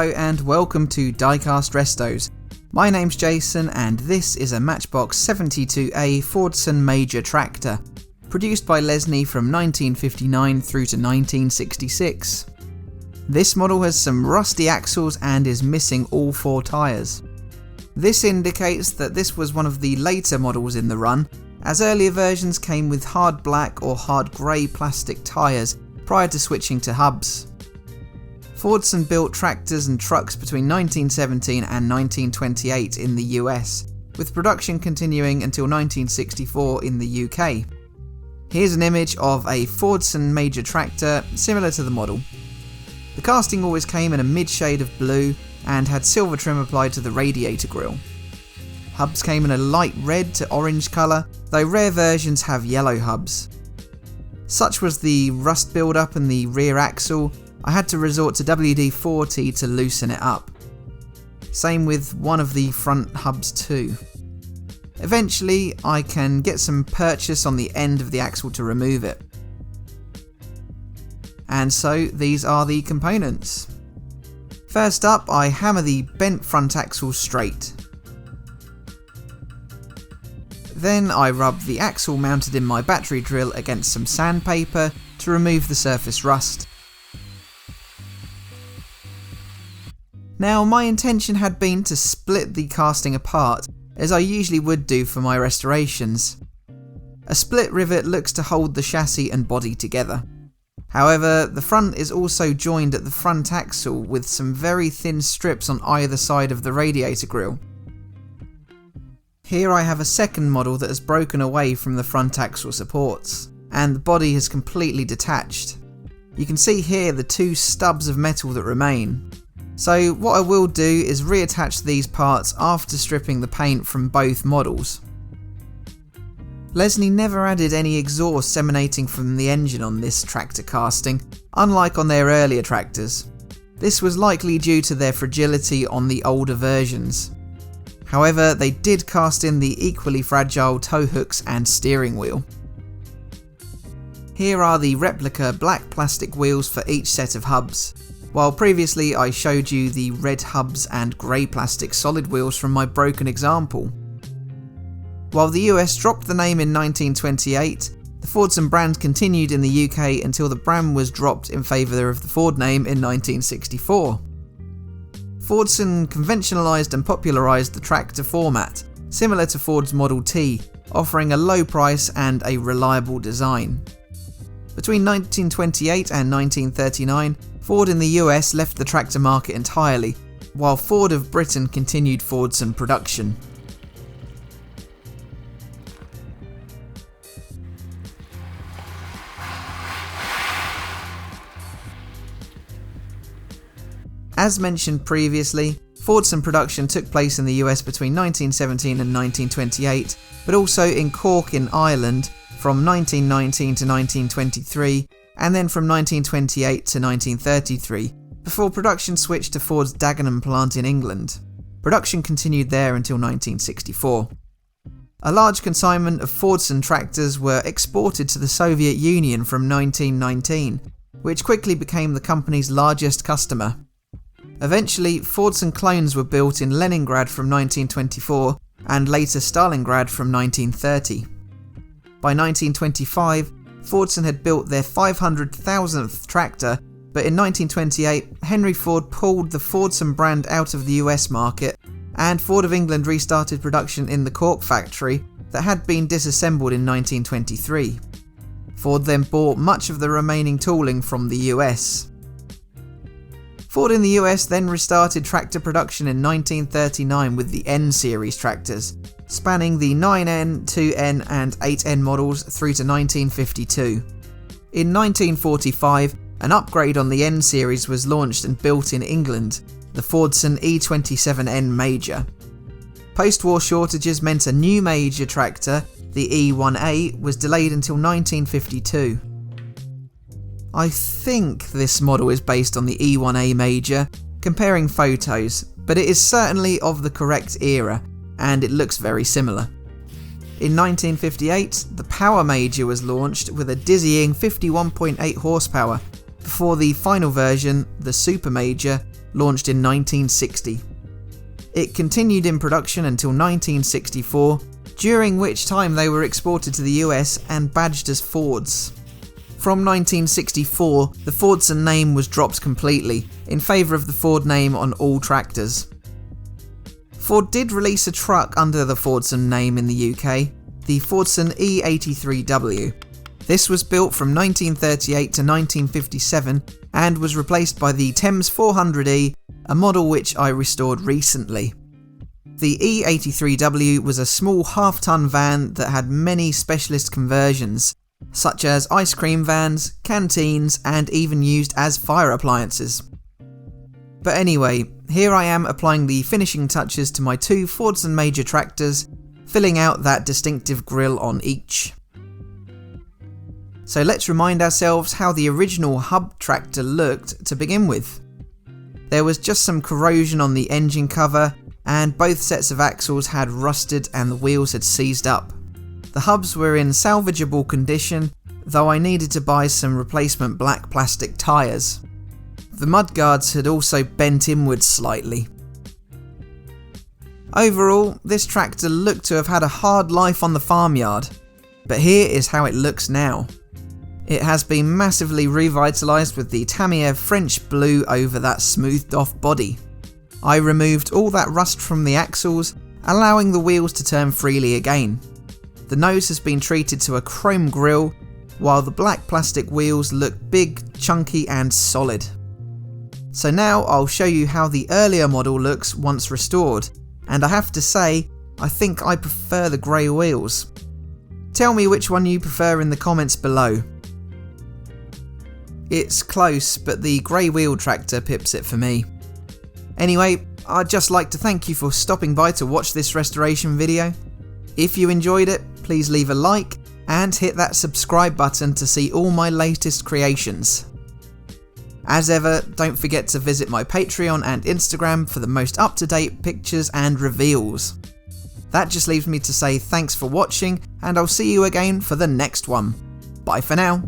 Hello and welcome to Diecast Restos. My name's Jason and this is a Matchbox 72A Fordson Major Tractor, produced by Lesney from 1959 through to 1966. This model has some rusty axles and is missing all 4 tyres. This indicates that this was one of the later models in the run, as earlier versions came with hard black or hard grey plastic tyres prior to switching to hubs. Fordson built tractors and trucks between 1917 and 1928 in the US, with production continuing until 1964 in the UK. Here's an image of a Fordson Major Tractor similar to the model. The casting always came in a mid-shade of blue and had silver trim applied to the radiator grille. Hubs came in a light red to orange colour, though rare versions have yellow hubs. Such was the rust build-up in the rear axle, I had to resort to WD-40 to loosen it up. Same with one of the front hubs too. Eventually I can get some purchase on the end of the axle to remove it. And so these are the components. First up, I hammer the bent front axle straight. Then I rub the axle mounted in my battery drill against some sandpaper to remove the surface rust. Now, my intention had been to split the casting apart, as I usually would do for my restorations. A split rivet looks to hold the chassis and body together. However, the front is also joined at the front axle with some very thin strips on either side of the radiator grille. Here I have a second model that has broken away from the front axle supports, and the body has completely detached. You can see here the 2 stubs of metal that remain. So what I will do is reattach these parts after stripping the paint from both models. Lesney never added any exhaust emanating from the engine on this tractor casting, unlike on their earlier tractors. This was likely due to their fragility on the older versions. However, they did cast in the equally fragile tow hooks and steering wheel. Here are the replica black plastic wheels for each set of hubs. While previously I showed you the red hubs and grey plastic solid wheels from my broken example. While the US dropped the name in 1928, the Fordson brand continued in the UK until the brand was dropped in favour of the Ford name in 1964. Fordson conventionalised and popularised the tractor format, similar to Ford's Model T, offering a low price and a reliable design. Between 1928 and 1939, Ford in the US left the tractor market entirely, while Ford of Britain continued Fordson production. As mentioned previously, Fordson production took place in the US between 1917 and 1928, but also in Cork in Ireland from 1919 to 1923, and then from 1928 to 1933, before production switched to Ford's Dagenham plant in England. Production continued there until 1964. A large consignment of Fordson tractors were exported to the Soviet Union from 1919, which quickly became the company's largest customer. Eventually, Fordson clones were built in Leningrad from 1924 and later Stalingrad from 1930. By 1925, Fordson had built their 500,000th tractor, but in 1928, Henry Ford pulled the Fordson brand out of the US market, and Ford of England restarted production in the Cork factory that had been disassembled in 1923. Ford then bought much of the remaining tooling from the US. Ford in the US then restarted tractor production in 1939 with the N series tractors, spanning the 9N, 2N and 8N models through to 1952. In 1945, an upgrade on the N series was launched and built in England, the Fordson E27N Major. Post-war shortages meant a new major tractor, the E1A, was delayed until 1952. I think this model is based on the E1A Major, comparing photos, but it is certainly of the correct era, and it looks very similar. In 1958, the Power Major was launched with a dizzying 51.8 horsepower, before the final version, the Super Major, launched in 1960. It continued in production until 1964, during which time they were exported to the US and badged as Fords. From 1964, the Fordson name was dropped completely, in favour of the Ford name on all tractors. Ford did release a truck under the Fordson name in the UK, the Fordson E83W. This was built from 1938 to 1957 and was replaced by the Thames 400E, a model which I restored recently. The E83W was a small half-ton van that had many specialist conversions, such as ice cream vans, canteens, and even used as fire appliances. But anyway, here I am applying the finishing touches to my two Fordson Major Tractors, filling out that distinctive grille on each. So let's remind ourselves how the original hub tractor looked to begin with. There was just some corrosion on the engine cover, and both sets of axles had rusted and the wheels had seized up. The hubs were in salvageable condition, though I needed to buy some replacement black plastic tyres. The mudguards had also bent inwards slightly. Overall, this tractor looked to have had a hard life on the farmyard, but here is how it looks now. It has been massively revitalised with the TAMIYA French blue over that smoothed off body. I removed all that rust from the axles, allowing the wheels to turn freely again. The nose has been treated to a chrome grille, while the black plastic wheels look big, chunky and solid. So now I'll show you how the earlier model looks once restored, and I have to say, I think I prefer the grey wheels. Tell me which one you prefer in the comments below. It's close, but the grey wheel tractor pips it for me. Anyway, I'd just like to thank you for stopping by to watch this restoration video. If you enjoyed it, please leave a like and hit that subscribe button to see all my latest creations. As ever, don't forget to visit my Patreon and Instagram for the most up-to-date pictures and reveals. That just leaves me to say thanks for watching, and I'll see you again for the next one. Bye for now.